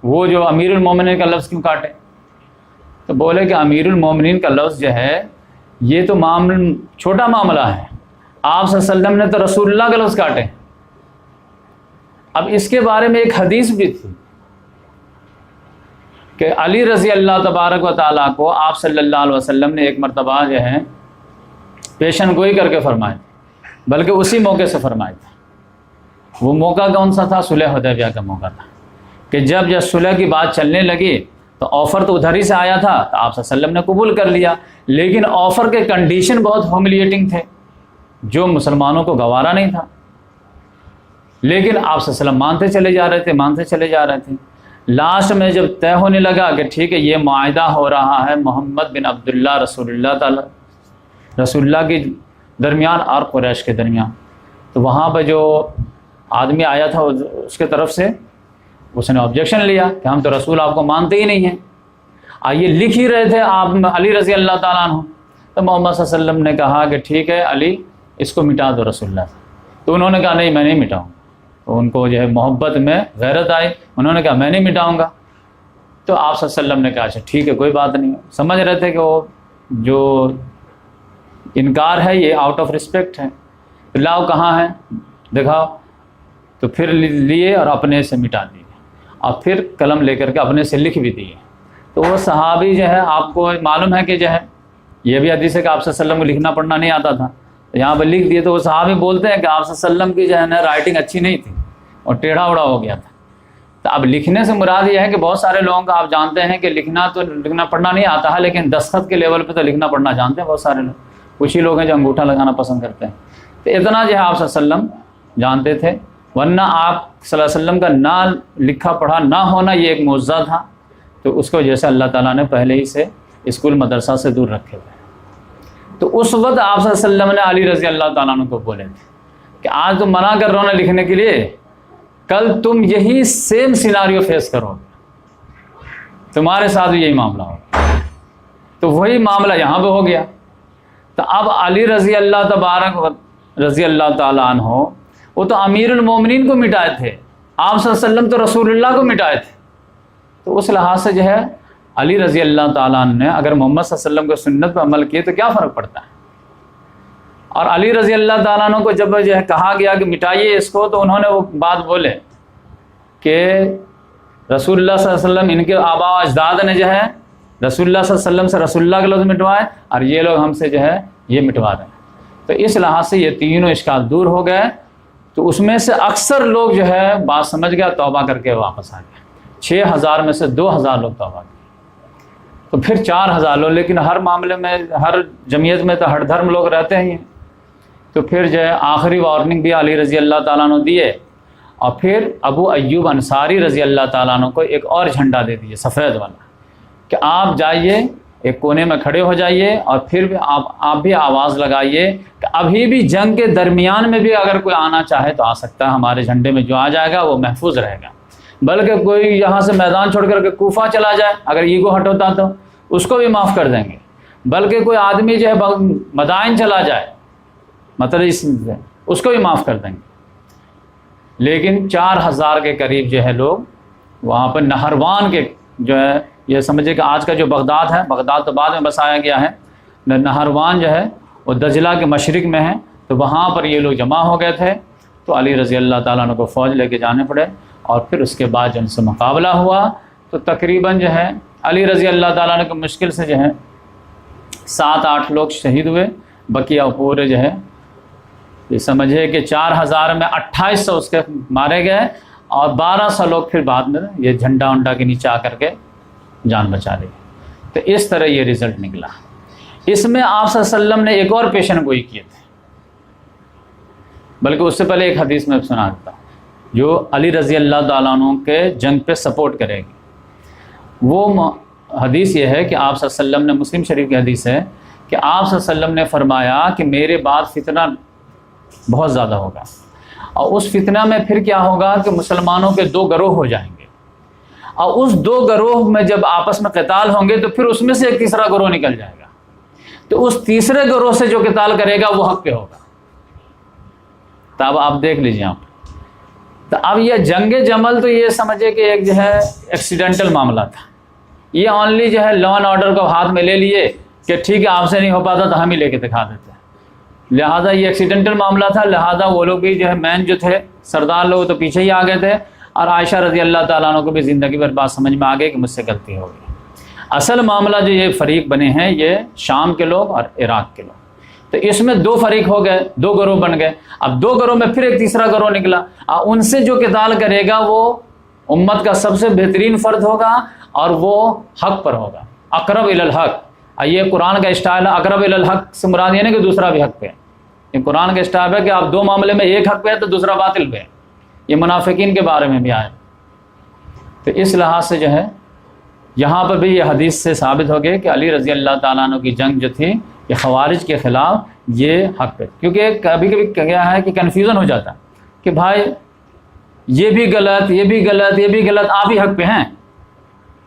[SPEAKER 2] وہ جو امیر المومنین کا لفظ کیوں کاٹے؟ تو بولے کہ امیر المومنین کا لفظ جو ہے یہ تو چھوٹا معاملہ ہے، آپ صلی اللہ علیہ وسلم نے تو رسول اللہ کا لفظ کاٹے۔ اب اس کے بارے میں ایک حدیث بھی تھی کہ علی رضی اللہ تبارک و تعالیٰ کو آپ صلی اللہ علیہ وسلم نے ایک مرتبہ جو ہے پیشن گوئی کر کے فرمائے تھے، بلکہ اسی موقع سے فرمائے تھے۔ وہ موقع کون سا تھا؟ صلح حدیبیہ کا موقع تھا، کہ جب صلح کی بات چلنے لگی تو آفر تو ادھر ہی سے آیا تھا، تو آپ صلی اللہ علیہ وسلم نے قبول کر لیا، لیکن آفر کے کنڈیشن بہت ہوملیٹنگ تھے جو مسلمانوں کو گوارا نہیں تھا، لیکن آپ صلی اللہ علیہ وسلم مانتے چلے جا رہے تھے۔ لاسٹ میں جب طے ہونے لگا کہ ٹھیک ہے یہ معاہدہ ہو رہا ہے محمد بن عبداللہ رسول اللہ کے درمیان اور قریش کے درمیان، تو وہاں پہ جو آدمی آیا تھا اس کے طرف سے اس نے آبجیکشن لیا کہ ہم تو رسول آپ کو مانتے ہی نہیں ہیں، یہ لکھ ہی رہے تھے آپ علی رضی اللہ تعالیٰ عنہ۔ تو محمد صلی اللہ علیہ وسلم نے کہا کہ ٹھیک ہے علی اس کو مٹا دو رسول اللہ سے، تو انہوں نے کہا نہیں میں نہیں مٹاؤں، تو ان کو جو ہے محبت میں غیرت آئی، انہوں نے کہا میں نہیں مٹاؤں گا۔ تو آپ صلی اللہ علیہ وسلم نے کہا اچھا ٹھیک ہے کوئی بات نہیں، سمجھ رہے تھے کہ وہ جو انکار ہے یہ آؤٹ آف رسپیکٹ ہے، لاؤ کہاں ہے دکھاؤ، تو پھر لیے اور اپنے سے مٹا دیے، اور پھر قلم لے کر کے اپنے سے لکھ بھی دیے۔ تو وہ صحابی جو ہے آپ کو معلوم ہے کہ جو ہے یہ بھی حدیث ہے کہ آپ صلی اللہ علیہ وسلم کو لکھنا پڑھنا نہیں آتا تھا، یہاں پہ لکھ دیے۔ تو وہ صحابی بولتے ہیں کہ آپ صلی اللہ علیہ وسلم کی جو ہے نا رائٹنگ اچھی نہیں تھی اور ٹیڑھا اڑا ہو گیا تھا۔ تو اب لکھنے سے مراد یہ ہے کہ بہت سارے لوگوں کا آپ جانتے ہیں کہ لکھنا پڑھنا نہیں آتا ہے، لیکن دستخط کے لیول پہ تو لکھنا پڑھنا جانتے ہیں بہت سارے لوگ، کچھ ہی لوگ ہیں جو انگوٹھا لگانا پسند کرتے ہیں۔ تو اتنا جو ہے آپ صلی اللہ علیہ وسلم جانتے تھے، ورنہ آپ صلی اللہ علیہ وسلم کا نہ لکھا پڑھا نہ ہونا یہ ایک معجزہ تھا، تو اس کو جیسے اللہ تعالیٰ نے پہلے ہی سے اسکول مدرسہ سے دور رکھے ہوئے۔ تو اس وقت آپ صلی اللہ علیہ وسلم نے علی رضی اللہ تعالیٰ عنہ کو بولے تھے کہ آج تم منع کر رہے ہو نا لکھنے کے لیے، کل تم یہی سیم سیناریو فیس کرو گے، تمہارے ساتھ بھی یہی معاملہ ہوگا۔ تو وہی معاملہ یہاں پہ ہو گیا۔ تو اب علی رضی اللہ تبارک رضی اللہ تعالیٰ عنہ وہ تو امیر المومنین کو مٹائے تھے، آپ صلی اللہ علیہ وسلم تو رسول اللہ کو مٹائے تھے۔ تو اس لحاظ سے جو ہے علی رضی اللہ تعالیٰ عنہ نے اگر محمد صلی اللہ علیہ وسلم کو سنت پہ عمل کیے تو کیا فرق پڑتا ہے؟ اور علی رضی اللہ تعالیٰ عنہ کو جب جو ہے کہا گیا کہ مٹائیے اس کو، تو انہوں نے وہ بات بولے کہ رسول اللہ صلی اللہ علیہ وسلم ان کے آبا و اجداد نے جو ہے رسول اللہ صلی اللہ علیہ وسلم سے رسول اللہ کے لفظ مٹوائے، اور یہ لوگ ہم سے جو ہے یہ مٹوا رہے ہیں۔ تو اس لحاظ سے یہ تینوں اشکال دور ہو گئے۔ تو اس میں سے اکثر لوگ جو ہے بات سمجھ گیا، توبہ کر کے واپس آ گئے۔ 6000 میں سے 2000 لوگ توبہ کیے، تو پھر 4000 لوگ، لیکن ہر معاملے میں ہر جمعیت میں تو ہر دھرم لوگ رہتے ہیں۔ تو پھر جو ہے آخری وارننگ بھی علی رضی اللہ تعالیٰ عنہ دیے، اور پھر ابو ایوب انصاری رضی اللہ تعالیٰ عنہ کو ایک اور جھنڈا دے دیے سفید والا، کہ آپ جائیے ایک کونے میں کھڑے ہو جائیے، اور پھر بھی آپ بھی آواز لگائیے کہ ابھی بھی جنگ کے درمیان میں بھی اگر کوئی آنا چاہے تو آ سکتا ہے، ہمارے جھنڈے میں جو آ جائے گا وہ محفوظ رہے گا، بلکہ کوئی یہاں سے میدان چھوڑ کر کے کوفہ چلا جائے اگر ایگو ہٹوتا تو اس کو بھی معاف کر دیں گے، بلکہ کوئی آدمی جو ہے مدائن چلا جائے مطلب اس کو بھی معاف کر دیں گے۔ لیکن 4000 کے قریب جو ہے لوگ وہاں پر نہروان کے جو ہے، یہ سمجھے کہ آج کا جو بغداد ہے، بغداد تو بعد میں بسایا گیا ہے، نہروان جو ہے وہ دجلہ کے مشرق میں ہے، تو وہاں پر یہ لوگ جمع ہو گئے تھے۔ تو علی رضی اللہ تعالیٰ عنہ کو فوج لے کے جانے پڑے، اور پھر اس کے بعد جن سے مقابلہ ہوا تو تقریباً جو ہے علی رضی اللہ تعالیٰ عنہ کو مشکل سے جو ہے 7-8 لوگ شہید ہوئے، بقیہ پورے جو ہے یہ سمجھے کہ 4000 میں 2800 اس کے مارے گئے اور 1200 لوگ پھر بعد میں یہ جھنڈا ونڈا کے نیچے آ کر کے جان بچا لی. تو اس طرح یہ رزلٹ نکلا. اس میں آپ صلی اللہ علیہ وسلم نے ایک اور پیشن گوئی کیے تھے، بلکہ اس سے پہلے ایک حدیث میں سنا دیتا ہوں جو علی رضی اللہ تعالیٰ عنہ کے جنگ پہ سپورٹ کرے گی. وہ حدیث یہ ہے کہ آپ صلی اللہ علیہ وسلم نے، مسلم شریف کی حدیث ہے کہ آپ صلی اللہ علیہ وسلم نے فرمایا کہ میرے بعد فتنہ بہت زیادہ ہوگا، اور اس فتنہ میں پھر کیا ہوگا کہ مسلمانوں کے 2 گروہ ہو جائیں گے، اور اس 2 گروہ میں جب آپس میں قتال ہوں گے تو پھر اس میں سے ایک تیسرا گروہ نکل جائے گا، تو اس تیسرے گروہ سے جو قتال کرے گا وہ حق پہ ہوگا. تو اب آپ دیکھ لیجیے آپ. تو اب یہ جنگ جمل تو یہ سمجھے کہ ایک جو ہے ایکسیڈنٹل معاملہ تھا. یہ اونلی جو ہے لا اینڈ آرڈر کو ہاتھ میں لے لیے کہ ٹھیک ہے آپ سے نہیں ہو پاتا تو ہم ہی لے کے دکھا دیتے ہیں. لہٰذا یہ ایکسیڈنٹل معاملہ تھا، لہٰذا وہ لوگ بھی جو ہے مین جو تھے سردار لوگ تو پیچھے ہی آ گئے تھے، اور عائشہ رضی اللہ تعالیٰ عنہ کو بھی زندگی بھر بات سمجھ میں آ گئی کہ مجھ سے غلطی ہو گئی. اصل معاملہ جو یہ فریق بنے ہیں یہ شام کے لوگ اور عراق کے لوگ. تو اس میں 2 فریق ہو گئے، 2 گروہ بن گئے. اب 2 گروہ میں پھر ایک تیسرا گروہ نکلا، ان سے جو قتال کرے گا وہ امت کا سب سے بہترین فرد ہوگا اور وہ حق پر ہوگا، اقرب الی الحق. یہ قرآن کا اسٹائل ہے، اقرب الی الحق سے مراد یہ نہیں کہ دوسرا بھی حق پہ ہے. یہ قرآن کا اسٹائل ہے کہ آپ 2 معاملے میں ایک حق پہ ہے تو دوسرا باطل پہ ہے. یہ منافقین کے بارے میں بھی آئے. تو اس لحاظ سے جو ہے یہاں پر بھی یہ حدیث سے ثابت ہو گیا کہ علی رضی اللہ تعالیٰ عنہ کی جنگ جو تھی یہ خوارج کے خلاف یہ حق پہ. کیونکہ کبھی کبھی کیا ہے کہ کنفیوژن ہو جاتا کہ بھائی یہ بھی غلط، یہ بھی غلط، یہ بھی غلط، آپ ہی حق پہ ہیں.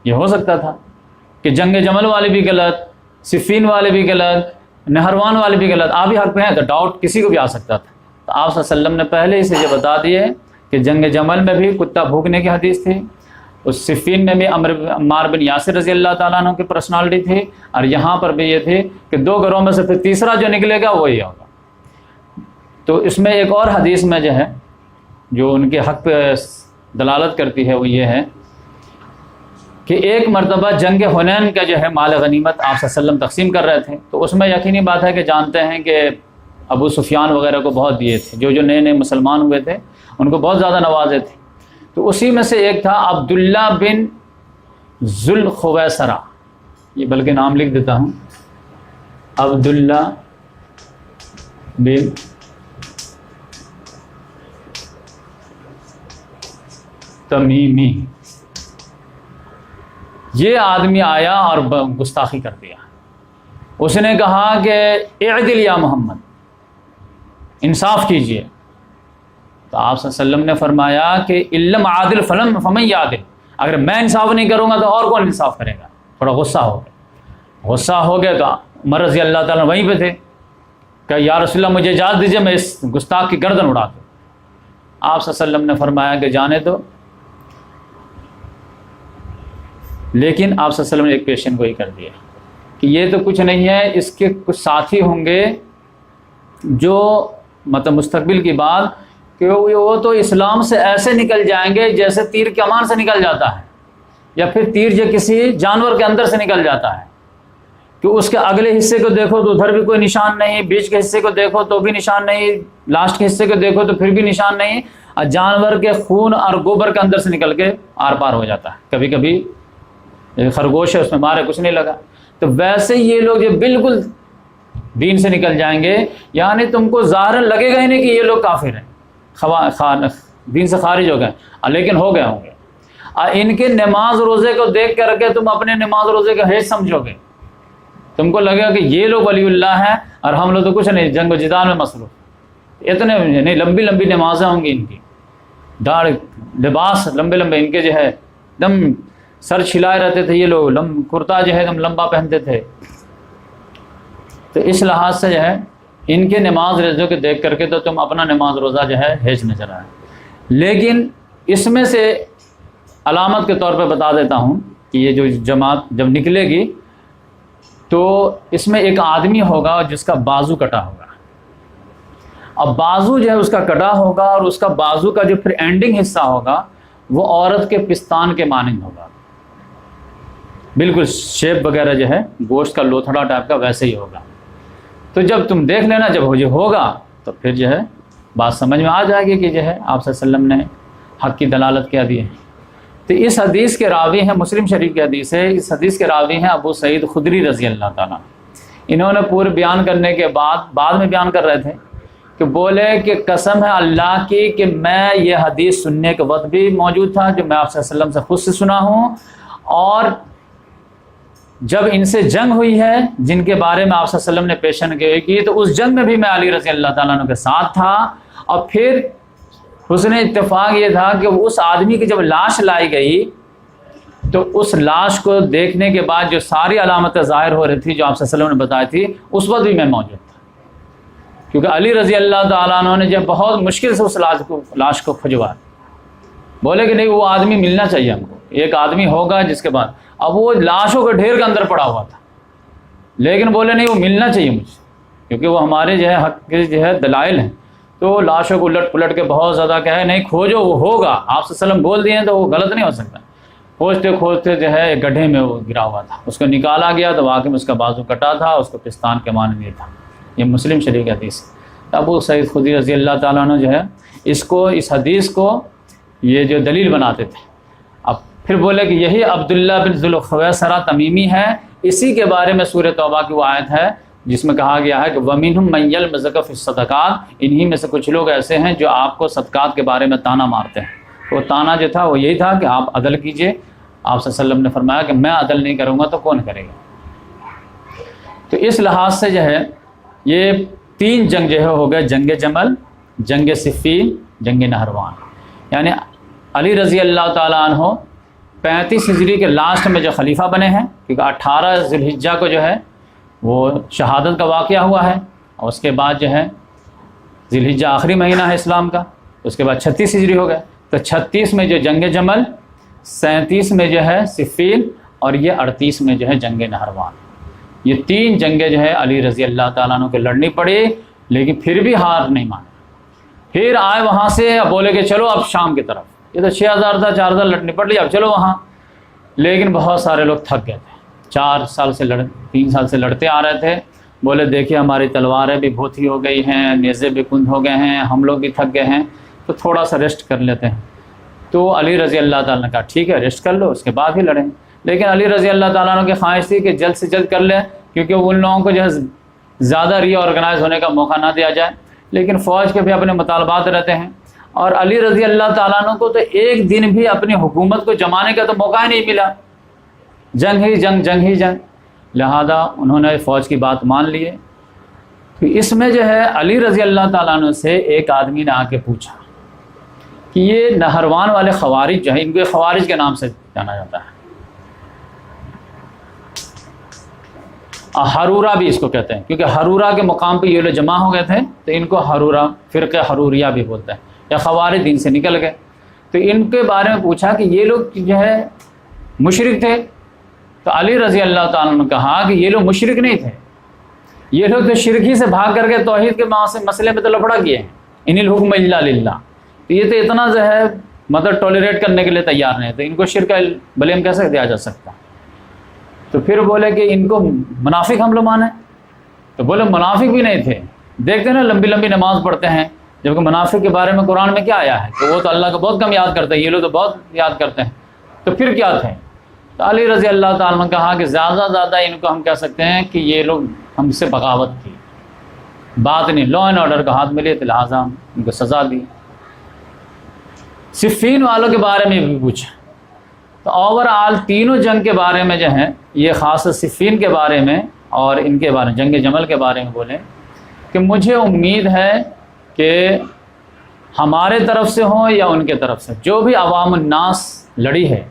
[SPEAKER 2] یہ ہو سکتا تھا کہ جنگ جمل والے بھی غلط، صفین والے بھی غلط، نہروان والے بھی غلط، آپ ہی حق پہ ہیں. تو ڈاؤٹ کسی کو بھی آ سکتا تھا. تو آپ صلی اللہ علیہ وسلم نے پہلے ہی سے یہ بتا دیے کہ جنگ جمل میں بھی کتا بھونکنے کی حدیث تھی، اس صفین میں بھی عمار بن یاسر رضی اللہ تعالیٰ عنہ کی پرسنالٹی تھی، اور یہاں پر بھی یہ تھی کہ 2 گروہ میں سے پھر تیسرا جو نکلے گا وہی ہوگا. تو اس میں ایک اور حدیث میں جو ہے جو ان کے حق پہ دلالت کرتی ہے وہ یہ ہے کہ ایک مرتبہ جنگ حنین کا جو ہے مال غنیمت آپ صلی اللہ علیہ وسلم تقسیم کر رہے تھے. تو اس میں یقینی بات ہے کہ جانتے ہیں کہ ابو سفیان وغیرہ کو بہت دیے تھے، جو نئے نئے مسلمان ہوئے تھے ان کو بہت زیادہ نوازے تھے. تو اسی میں سے ایک تھا عبداللہ بن ذوالخویسرہ، یہ بلکہ نام لکھ دیتا ہوں، عبداللہ بن تمیمی. یہ آدمی آیا اور گستاخی کر دیا. اس نے کہا کہ اعدل یا محمد، انصاف کیجئے. تو آپ صلی اللہ علیہ وسلم نے فرمایا کہ علم عادل فمن یعدل، اگر میں انصاف نہیں کروں گا تو اور کون انصاف کرے گا. تھوڑا غصہ ہو گئے تو عمر رضی اللہ تعالیٰ وہیں پہ تھے کہ یا رسول اللہ مجھے اجازت دیجیے میں اس گستاخ کی گردن اڑا دوں. آپ صلی اللہ علیہ وسلم نے فرمایا کہ جانے دو، لیکن آپ صلی اللہ علیہ وسلم نے ایک پیشن گوئی کر دیا کہ یہ تو کچھ نہیں ہے، اس کے کچھ ساتھی ہوں گے جو مطلب مستقبل کی بات کہ وہ تو اسلام سے ایسے نکل جائیں گے جیسے تیر کمان سے نکل جاتا ہے، یا پھر تیر جو کسی جانور کے اندر سے نکل جاتا ہے کہ اس کے اگلے حصے کو دیکھو تو ادھر بھی کوئی نشان نہیں، بیچ کے حصے کو دیکھو تو بھی نشان نہیں، لاسٹ کے حصے کو دیکھو تو پھر بھی نشان نہیں، اور جانور کے خون اور گوبر کے اندر سے نکل کے آر پار ہو جاتا ہے. کبھی کبھی خرگوش ہے اس میں مارے کچھ نہیں لگا. تو ویسے یہ لوگ جو بالکل دین سے نکل جائیں گے، یعنی تم کو ظاہر لگے گا ہی نہیں کہ یہ لوگ کافر ہیں، دین سے خارج ہو گئے، لیکن ہو گئے ہوں گے. ان کے نماز روزے کو دیکھ کر کے تم اپنے نماز روزے کا حیث سمجھو گے. تم کو لگے گا کہ یہ لوگ ولی اللہ ہیں اور ہم لوگ تو کچھ نہیں، جنگ و جدال میں مصروف. اتنے نہیں، لمبی لمبی نمازیں ہوں گی ان کی، داڑھ لباس لمبے لمبے ان کے جو ہے دم سر چھلائے رہتے تھے یہ لوگ، کرتا جو ہے دم لمبا پہنتے تھے. تو اس لحاظ سے جو ہے ان کے نماز روزوں کو دیکھ کر کے تو تم اپنا نماز روزہ جو ہے ہیچ نظر آئے. لیکن اس میں سے علامت کے طور پہ بتا دیتا ہوں کہ یہ جو جماعت جب نکلے گی تو اس میں ایک آدمی ہوگا جس کا بازو کٹا ہوگا. اب بازو جو ہے اس کا کٹا ہوگا اور اس کا بازو کا جو پھر اینڈنگ حصہ ہوگا وہ عورت کے پستان کے مانند ہوگا، بالکل شیپ وغیرہ جو ہے گوشت کا لوتھڑا ٹائپ کا ویسے ہی ہوگا. تو جب تم دیکھ لینا جب یہ ہوگا تو پھر جو ہے بات سمجھ میں آ جائے گی کہ جو ہے آپ صلی اللہ علیہ وسلم نے حق کی دلالت کیا دی ہے۔ تو اس حدیث کے راوی ہیں، مسلم شریف کی حدیث ہے، اس حدیث کے راوی ہیں ابو سعید خدری رضی اللہ تعالیٰ۔ انہوں نے پورے بیان کرنے کے بعد میں بیان کر رہے تھے کہ بولے کہ قسم ہے اللہ کی کہ میں یہ حدیث سننے کے وقت بھی موجود تھا جو میں آپ صلی اللہ علیہ وسلم سے خود سے سنا ہوں، اور جب ان سے جنگ ہوئی ہے جن کے بارے میں آپ صلی اللہ علیہ وسلم نے پیشن گوئی کی تو اس جنگ میں بھی میں علی رضی اللہ تعالیٰ عنہ کے ساتھ تھا۔ اور پھر حسن اتفاق یہ تھا کہ اس آدمی کی جب لاش لائی گئی تو اس لاش کو دیکھنے کے بعد جو ساری علامتیں ظاہر ہو رہی تھی جو آپ صلی اللہ علیہ وسلم نے بتائی تھی اس وقت بھی میں موجود تھا، کیونکہ علی رضی اللہ تعالیٰ عنہ نے جب بہت مشکل سے اس لاش کو کھجوایا، بولے کہ نہیں وہ آدمی ملنا چاہیے ہم کو، ایک آدمی ہوگا جس کے بعد، اب وہ لاشوں کے ڈھیر کے اندر پڑا ہوا تھا، لیکن بولے نہیں وہ ملنا چاہیے مجھے، کیونکہ وہ ہمارے جو ہے حق کے جو ہے دلائل ہیں۔ تو لاشوں کو الٹ پلٹ کے بہت زیادہ کہے نہیں کھوجو وہ ہوگا، آپ صلی اللہ علیہ وسلم بول دیے تو وہ غلط نہیں ہو سکتا۔ کھوجتے کھوجتے جو ہے ایک گڈھے میں وہ گرا ہوا تھا، اس کو نکالا گیا تو واقعی میں اس کا بازو کٹا تھا، اس کو پستان کے معنی نہیں تھا۔ یہ مسلم شریف کی حدیث ہے۔ ابو سعید خدری رضی اللہ تعالیٰ عنہ جو ہے اس حدیث کو یہ جو دلیل بناتے تھے۔ اب پھر بولے کہ یہی عبداللہ بن ذوالخویسرہ تمیمی ہے، اسی کے بارے میں سورہ توبہ کی وہ آیت ہے جس میں کہا گیا ہے کہ وَمِنْهُمْ مَنْ يَلْمِزُكَ فِي الصَّدَقَاتِ، انہی میں سے کچھ لوگ ایسے ہیں جو آپ کو صدقات کے بارے میں تانا مارتے ہیں۔ وہ تانا جو تھا وہ یہی تھا کہ آپ عدل کیجئے۔ آپ صلی اللہ علیہ وسلم نے فرمایا کہ میں عدل نہیں کروں گا تو کون کرے گا؟ تو اس لحاظ سے جو ہے یہ 3 جنگ جو ہے ہو گئے، جنگ جمل، جنگ صفین، جنگ نہروان۔ یعنی علی رضی اللہ تعالیٰ عنہ 35 ہجری کے لاسٹ میں جو خلیفہ بنے ہیں، کیونکہ 18 ذی الحجہ کو جو ہے وہ شہادت کا واقعہ ہوا ہے، اور اس کے بعد جو ہے ذی الحجہ آخری مہینہ ہے اسلام کا، اس کے بعد 36 ہجری ہو گئے۔ تو 36 میں جو جنگ جمل، 37 میں جو ہے صفین، اور یہ 38 میں جو ہے جنگ نہروان۔ یہ 3 جنگیں جو ہے علی رضی اللہ تعالیٰ عنہ کو لڑنی پڑی، لیکن پھر بھی ہار نہیں مانے۔ پھر آئے وہاں سے، اب بولے کہ چلو اب شام کی طرف، یہ تو 6000 تھا، 4000 لڑنی پڑ لی، اب چلو وہاں۔ لیکن بہت سارے لوگ تھک گئے تھے، 3 سال سے لڑتے آ رہے تھے، بولے دیکھیے ہماری تلواریں بھی بھوتی ہو گئی ہیں، نیزے بھی کند ہو گئے ہیں، ہم لوگ بھی تھک گئے ہیں، تو تھوڑا سا ریسٹ کر لیتے ہیں۔ تو علی رضی اللہ تعالیٰ نے کہا ٹھیک ہے ریسٹ کر لو، اس کے بعد ہی لڑیں۔ لیکن علی رضی اللہ تعالیٰ عنہ کی خواہش تھی کہ جلد سے جلد کر لیں، کیونکہ ان لوگوں کو جو ہے زیادہ ری آرگنائز ہونے کا موقع نہ دیا جائے، لیکن فوج کے بھی اپنے مطالبات رہتے ہیں، اور علی رضی اللہ تعالیٰ عنہ کو تو ایک دن بھی اپنی حکومت کو جمانے کا تو موقع ہی نہیں ملا، جنگ ہی جنگ، لہذا انہوں نے فوج کی بات مان لیے۔ تو اس میں جو ہے علی رضی اللہ تعالیٰ عنہ سے ایک آدمی نے آ کے پوچھا کہ یہ نہروان والے خوارج جو ہیں، ان کو خوارج کے نام سے جانا جاتا ہے، حرورہ بھی اس کو کہتے ہیں، کیونکہ حرورہ کے مقام پہ یہ لوگ جمع ہو گئے تھے تو ان کو حرورہ، فرقہ حروریہ بھی بولتے ہیں، یا خوارج دین سے نکل گئے۔ تو ان کے بارے میں پوچھا کہ یہ لوگ جو ہے مشرک تھے، تو علی رضی اللہ تعالیٰ نے کہا کہ یہ لوگ مشرک نہیں تھے، یہ لوگ تو شرک ہی سے بھاگ کر کے توحید کے مسئلے میں تو لفڑا کیے ہیں، ان الحکم الا للہ، تو یہ تو اتنا جو ہے مطلب ٹالریٹ کرنے کے لیے تیار نہیں، تو ان کو شرک بلیم کیسے دیا جا سکتا؟ تو پھر بولے کہ ان کو منافق ہم لوگ مانیں، تو بولے منافق بھی نہیں تھے، دیکھتے ہیں نا لمبی لمبی نماز پڑھتے ہیں، جبکہ منافق کے بارے میں قرآن میں کیا آیا ہے کہ وہ تو اللہ کو بہت کم یاد کرتے ہیں، یہ لوگ تو بہت یاد کرتے ہیں، تو پھر کیا تھے؟ تو علی رضی اللہ تعالیٰ نے کہا کہ زیادہ ان کو ہم کہہ سکتے ہیں کہ یہ لوگ ہم سے بغاوت کی بات نہیں، لا اینڈ آرڈر کا ہاتھ میں لیے، لہٰذا ان کو سزا دی۔ صفین والوں کے بارے میں بھی پوچھا، تو اوور آل تینوں جنگ کے بارے میں جو ہے، یہ خاص صفین کے بارے میں اور ان کے بارے میں جنگ جمل کے بارے میں بولیں کہ مجھے امید ہے کہ ہمارے طرف سے ہوں یا ان کے طرف سے، جو بھی عوام الناس لڑی ہے،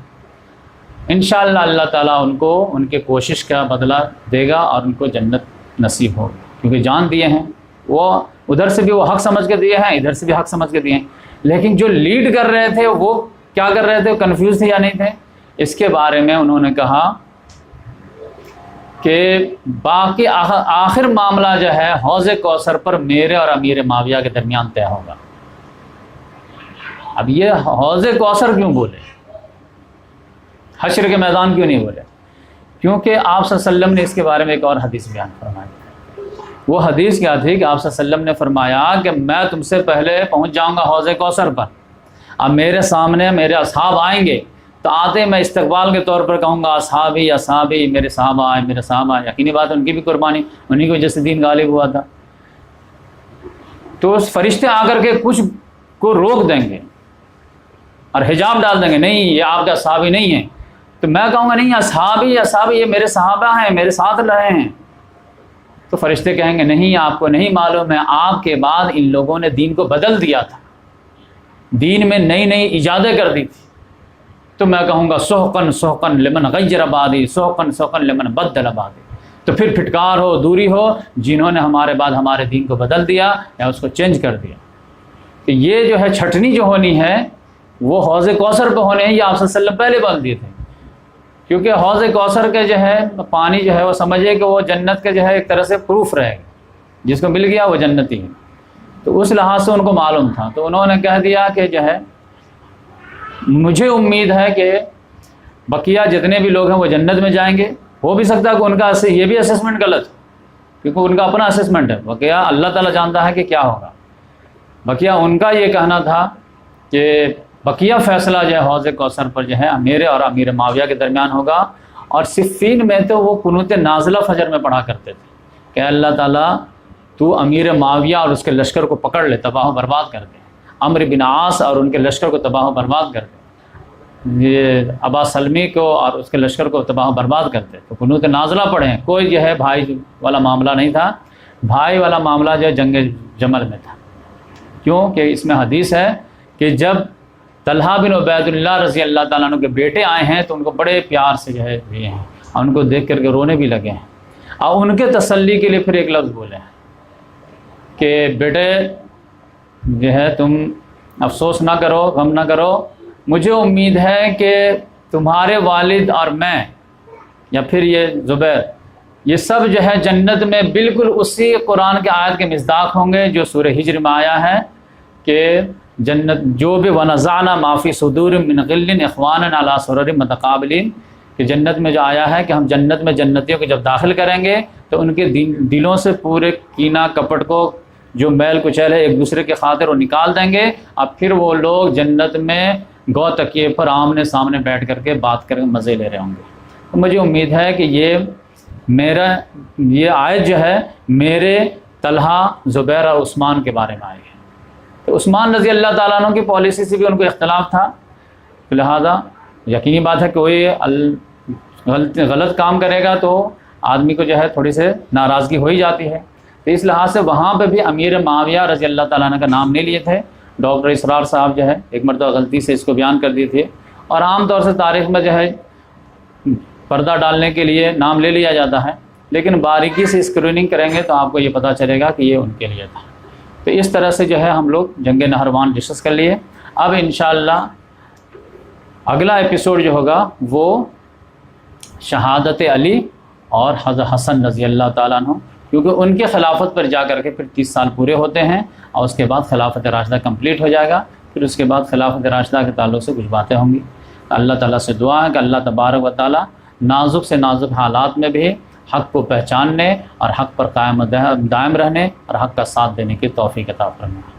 [SPEAKER 2] انشاءاللہ اللہ تعالیٰ ان کو ان کے کوشش کا بدلہ دے گا اور ان کو جنت نصیب ہوگی، کیونکہ جان دیے ہیں وہ، ادھر سے بھی وہ حق سمجھ کے دیے ہیں، ادھر سے بھی حق سمجھ کے دیے ہیں، لیکن جو لیڈ کر رہے تھے وہ کیا کر رہے تھے، کنفیوز تھے یا نہیں تھے؟ اس کے بارے میں انہوں نے کہا کہ باقی آخر معاملہ جو ہے حوض کوثر پر میرے اور امیر معاویہ کے درمیان طے ہوگا۔ اب یہ حوض کوثر کیوں بولے، حشر کے میدان کیوں نہیں بولے؟ کیونکہ آپ صلی اللہ علیہ وسلم نے اس کے بارے میں ایک اور حدیث بیان فرمائی وہ حدیث کیا تھی کہ آپ صلی اللہ علیہ وسلم نے فرمایا کہ میں تم سے پہلے پہنچ جاؤں گا حوض کوثر پر، اب میرے سامنے میرے اصحاب آئیں گے تو آتے میں استقبال کے طور پر کہوں گا اصحابی اصحابی، میرے صحابہ آئے میرے صحابہ آئے۔ یقینی بات ہے ان کی بھی قربانی، انہی کو جیسے دین غالب ہوا تھا۔ تو فرشتے آ کر کے کچھ کو روک دیں گے اور حجاب ڈال دیں گے، نہیں یہ آپ کا صحابی نہیں ہے، تو میں کہوں گا نہیں اصحابی اصحابی، یہ میرے صحابہ ہیں، میرے ساتھ رہے ہیں۔ تو فرشتے کہیں گے نہیں آپ کو نہیں معلوم ہے، آپ کے بعد ان لوگوں نے دین کو بدل دیا تھا، دین میں نئی نئی ایجادیں کر دی تھی۔ تو میں کہوں گا سحقن سحقن لمن غیر آبادی، سحقن سحقن لمن بدل آبادی۔ تو پھر پھٹکار ہو، دوری ہو جنہوں نے ہمارے بعد ہمارے دین کو بدل دیا یا اس کو چینج کر دیا۔ تو یہ جو ہے چھٹنی جو ہونی ہے وہ حوض کوثر پہ ہونے ہیں، یہ آپ صلی اللہ علیہ وسلم پہلے بول دیے تھے، کیونکہ حوض کوثر کے جو ہے پانی جو ہے وہ سمجھے کہ وہ جنت کے جو ہے ایک طرح سے پروف رہے گا، جس کو مل گیا وہ جنتی ہے۔ تو اس لحاظ سے ان کو معلوم تھا، تو انہوں نے کہہ دیا کہ جو ہے مجھے امید ہے کہ بقیہ جتنے بھی لوگ ہیں وہ جنت میں جائیں گے۔ ہو بھی سکتا ہے کہ ان کا یہ بھی اسسمنٹ غلط، کیونکہ ان کا اپنا اسسمنٹ ہے، بقیہ اللہ تعالیٰ جانتا ہے کہ کیا ہوگا۔ بقیہ ان کا یہ کہنا تھا کہ بقیہ فیصلہ جو ہے حوض کوثر پر جو ہے امیر اور امیر معاویہ کے درمیان ہوگا۔ اور صفین میں تو وہ قنوت نازلہ فجر میں پڑھا کرتے تھے کہ اللہ تعالیٰ تو امیر معاویہ اور اس کے لشکر کو پکڑ لے، تباہ و برباد کر دے، عمرو بن عاص اور ان کے لشکر کو تباہ و برباد کر دے، یہ ابا سلمی کو اور اس کے لشکر کو تباہ و برباد کرتے۔ تو قنوت نازلہ پڑھیں، کوئی جو ہے بھائی والا معاملہ نہیں تھا، بھائی والا معاملہ جو ہے جنگ جمل میں تھا۔ کیوں کہ اس میں حدیث ہے کہ جب طلحہ بن عبید اللہ رضی اللہ تعالیٰ عنہ کے بیٹے آئے ہیں تو ان کو بڑے پیار سے جو ہے دیے ہیں، اور ان کو دیکھ کر کے رونے بھی لگے ہیں، اور ان کے تسلی کے لیے پھر ایک لفظ بولے ہیں کہ بیٹے جو ہے تم افسوس نہ کرو، غم نہ کرو، مجھے امید ہے کہ تمہارے والد اور میں یا پھر یہ زبیر، یہ سب جو ہے جنت میں بالکل اسی قرآن کے آیت کے مصداق ہوں گے جو سورہ ہجر میں آیا ہے کہ جنت جو بھی وَنَزَعْنَا مَا فِي صُدُورٍ مِّنْ غِلٍّ إِخْوَانًا عَلَىٰ سُرُرٍ مُتَقَابِلِينَ، کہ جنت میں جو آیا ہے کہ ہم جنت میں جنتیوں کو جب داخل کریں گے تو ان کے دلوں سے پورے کینہ کپٹ کو، جو میل کچیل ہے ایک دوسرے کے خاطر وہ نکال دیں گے، اب پھر وہ لوگ جنت میں گو تکیے پر آمنے سامنے بیٹھ کر کے بات کر کے مزے لے رہے ہوں گے۔ تو مجھے امید ہے کہ یہ آیت جو ہے میرے طلحہ، زبیر اور عثمان کے بارے میں آئی ہے۔ تو عثمان رضی اللہ تعالیٰ عنہ کی پالیسی سے بھی ان کو اختلاف تھا، لہذا یقینی بات ہے کہ کوئی غلط کام کرے گا تو آدمی کو جو ہے تھوڑی سے ناراضگی ہو ہی جاتی ہے۔ تو اس لحاظ سے وہاں پہ بھی امیر معاویہ رضی اللہ تعالیٰ عنہ کا نام نہیں لیے تھے۔ ڈاکٹر اسرار صاحب جو ہے ایک مرتبہ غلطی سے اس کو بیان کر دی تھی، اور عام طور سے تاریخ میں جو ہے پردہ ڈالنے کے لیے نام لے لیا جاتا ہے، لیکن باریکی سے اسکریننگ کریں گے تو آپ کو یہ پتہ چلے گا کہ یہ ان کے لیے تھا۔ تو اس طرح سے جو ہے ہم لوگ جنگ نہروان ڈسکس کر لیے۔ اب انشاءاللہ اگلا ایپیسوڈ جو ہوگا وہ شہادت علی اور حضرت حسن رضی اللہ تعالیٰ عنہ، کیونکہ ان کے خلافت پر جا کر کے پھر 30 سال پورے ہوتے ہیں، اور اس کے بعد خلافت راشدہ کمپلیٹ ہو جائے گا۔ پھر اس کے بعد خلافت راشدہ کے تعلق سے کچھ باتیں ہوں گی۔ اللہ تعالیٰ سے دعا ہے کہ اللہ تبارک و تعالیٰ نازک سے نازک حالات میں بھی حق کو پہچاننے اور حق پر قائم دائم رہنے اور حق کا ساتھ دینے کی توفیق عطا فرمائے۔